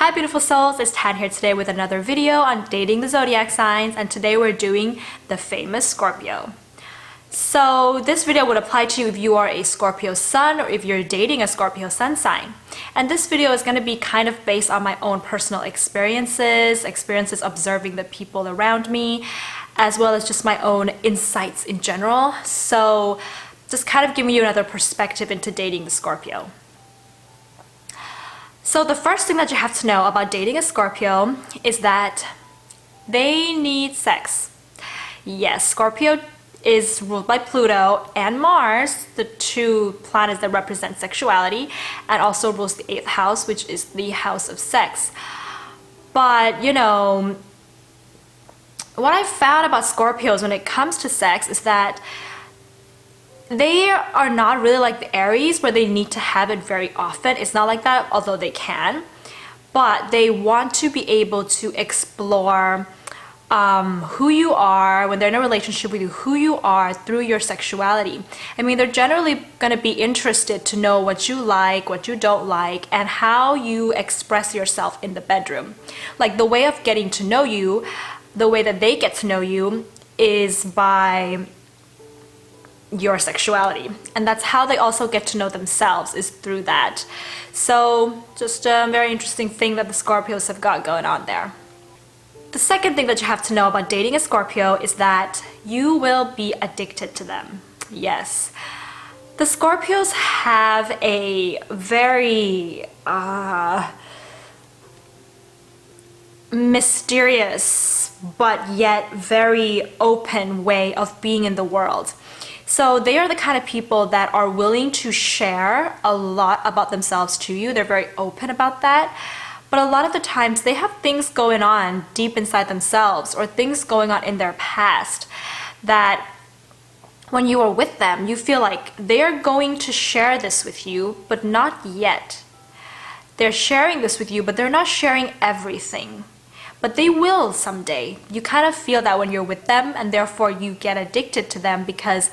Hi beautiful souls, it's Tan here today with another video on dating the zodiac signs, and today we're doing the famous Scorpio. So this video would apply to you if you are a Scorpio sun or if you're dating a Scorpio sun sign. And this video is going to be kind of based on my own personal experiences observing the people around me, as well as just my own insights in general. So just kind of giving you another perspective into dating the Scorpio. So the first thing that you have to know about dating a Scorpio is that they need sex. Yes, Scorpio is ruled by Pluto and Mars, the two planets that represent sexuality, and also rules the 8th house, which is the house of sex. But, you know, what I found about Scorpios when it comes to sex is that they are not really like the Aries where they need to have it very often. It's not like that, although they can. But they want to be able to explore who you are when they're in a relationship with you, who you are through your sexuality. I mean, they're generally going to be interested to know what you like, what you don't like, and how you express yourself in the bedroom. Like the way of getting to know you, the way that they get to know you is by your sexuality, and that's how they also get to know themselves, is through that. So just a very interesting thing that the Scorpios have got going on there. The second thing that you have to know about dating a Scorpio is that you will be addicted to them. Yes, the Scorpios have a very mysterious but yet very open way of being in the world. So they are the kind of people that are willing to share a lot about themselves to you. They're very open about that. But a lot of the times they have things going on deep inside themselves, or things going on in their past, that when you are with them, you feel like they're going to share this with you, but not yet. They're sharing this with you, but they're not sharing everything. But they will someday. You kind of feel that when you're with them, and therefore you get addicted to them because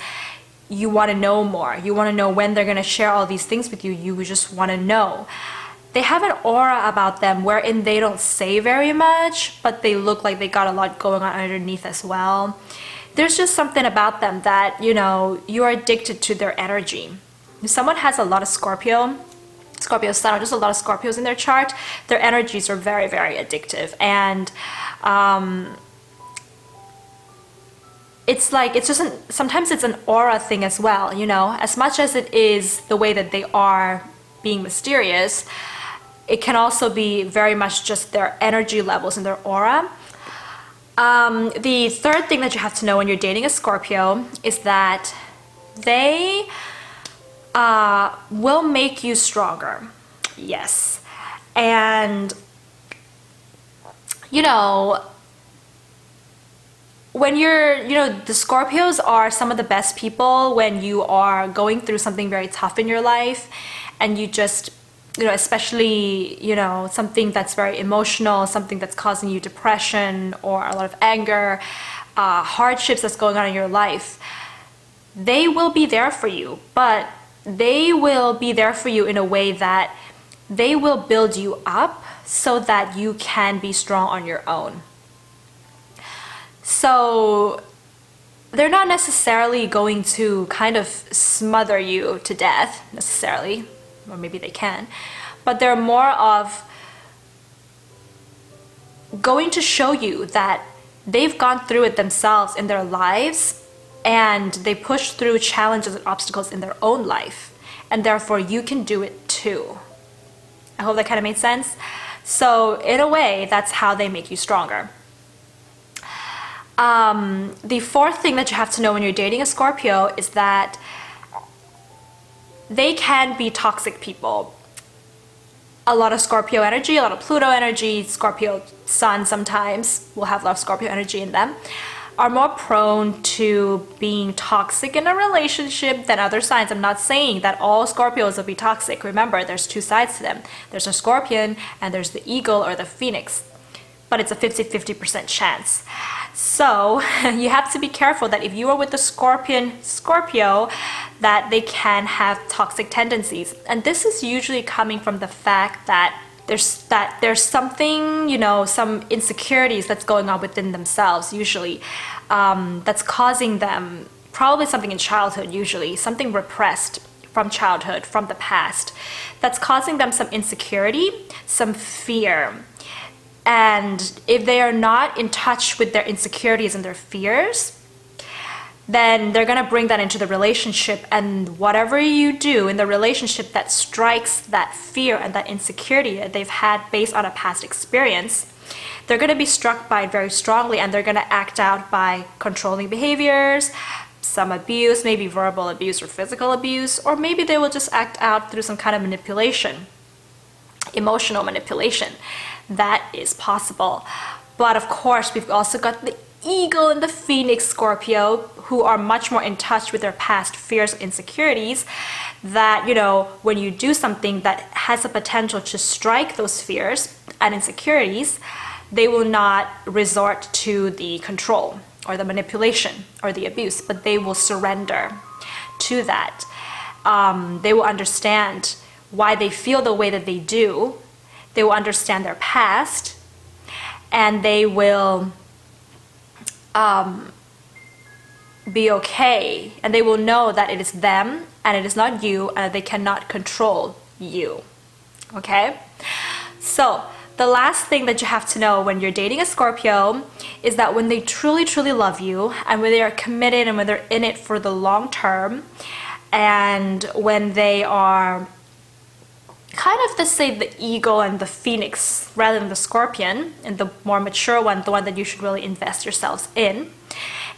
you want to know more. You want to know when they're going to share all these things with you. You just want to know. They have an aura about them wherein they don't say very much, but they look like they got a lot going on underneath as well. There's just something about them that, you know, you're addicted to their energy. If someone has a lot of Scorpio sun, or just a lot of Scorpios in their chart, their energies are very, very addictive. And it's like, sometimes it's an aura thing as well, you know, as much as it is the way that they are being mysterious, it can also be very much just their energy levels and their aura. The third thing that you have to know when you're dating a Scorpio is that they will make you stronger. Yes. And you know, when the Scorpios are some of the best people when you are going through something very tough in your life, and you just, you know, especially, you know, something that's very emotional, something that's causing you depression or a lot of anger, hardships that's going on in your life, they will be there for you. But they will be there for you in a way that they will build you up so that you can be strong on your own. So they're not necessarily going to kind of smother you to death necessarily, or maybe they can, but they're more of going to show you that they've gone through it themselves in their lives, and they push through challenges and obstacles in their own life, and therefore you can do it too. I hope that kind of made sense. So in a way, that's how they make you stronger. The fourth thing that you have to know when you're dating a Scorpio is that they can be toxic people. A lot of Scorpio energy, a lot of Pluto energy, Scorpio sun sometimes will have a lot of Scorpio energy in them, are more prone to being toxic in a relationship than other signs. I'm not saying that all Scorpios will be toxic. Remember, there's two sides to them. There's a Scorpion and there's the Eagle or the Phoenix. But it's a 50-50% chance. So you have to be careful that if you are with the Scorpio, that they can have toxic tendencies. And this is usually coming from the fact that there's something, some insecurities that's going on within themselves usually, that's causing them, probably something in childhood usually, something repressed from childhood, from the past, that's causing them some insecurity, some fear. And if they are not in touch with their insecurities and their fears, then they're going to bring that into the relationship, and whatever you do in the relationship that strikes that fear and that insecurity that they've had based on a past experience, they're going to be struck by it very strongly, and they're going to act out by controlling behaviors, some abuse, maybe verbal abuse or physical abuse, or maybe they will just act out through some kind of manipulation, emotional manipulation. That is possible. But of course, we've also got the Eagle and the Phoenix Scorpio, who are much more in touch with their past fears and insecurities, that, when you do something that has a potential to strike those fears and insecurities, they will not resort to the control or the manipulation or the abuse, but they will surrender to that. They will understand why they feel the way that they do. They will understand their past, and they will be okay, and they will know that it is them and it is not you, and they cannot control you. Okay? So the last thing that you have to know when you're dating a Scorpio is that when they truly, truly love you, and when they are committed, and when they're in it for the long term, and when they are kind of, let's say, the Eagle and the Phoenix rather than the Scorpion, and the more mature one, the one that you should really invest yourselves in,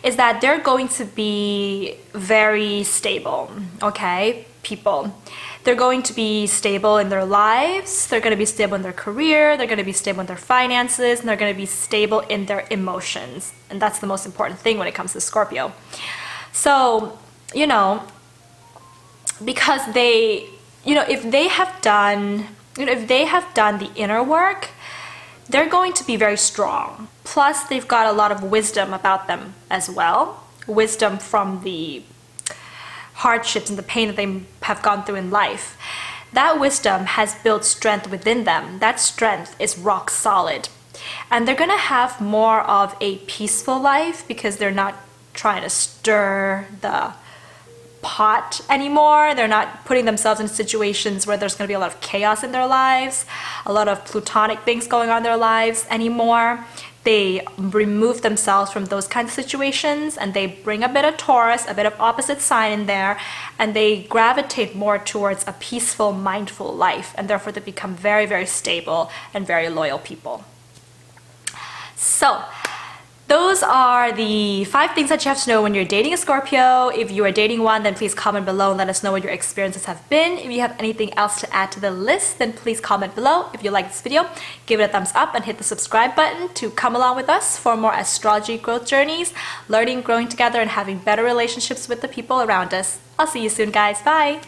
is that they're going to be very stable, okay, people. They're going to be stable in their lives, they're going to be stable in their career, they're going to be stable in their finances, and they're going to be stable in their emotions. And that's the most important thing when it comes to Scorpio. So, because they, if they have done the inner work, they're going to be very strong. Plus, they've got a lot of wisdom about them as well. Wisdom from the hardships and the pain that they have gone through in life. That wisdom has built strength within them. That strength is rock solid. And they're going to have more of a peaceful life because they're not trying to stir the pot anymore. They're not putting themselves in situations where there's going to be a lot of chaos in their lives, a lot of plutonic things going on in their lives anymore. They remove themselves from those kinds of situations, and they bring a bit of Taurus, a bit of opposite sign in there, and they gravitate more towards a peaceful, mindful life, and therefore they become very, very stable and very loyal people. So those are the 5 things that you have to know when you're dating a Scorpio. If you are dating one, then please comment below and let us know what your experiences have been. If you have anything else to add to the list, then please comment below. If you like this video, give it a thumbs up and hit the subscribe button to come along with us for more astrology growth journeys, learning, growing together, and having better relationships with the people around us. I'll see you soon, guys. Bye!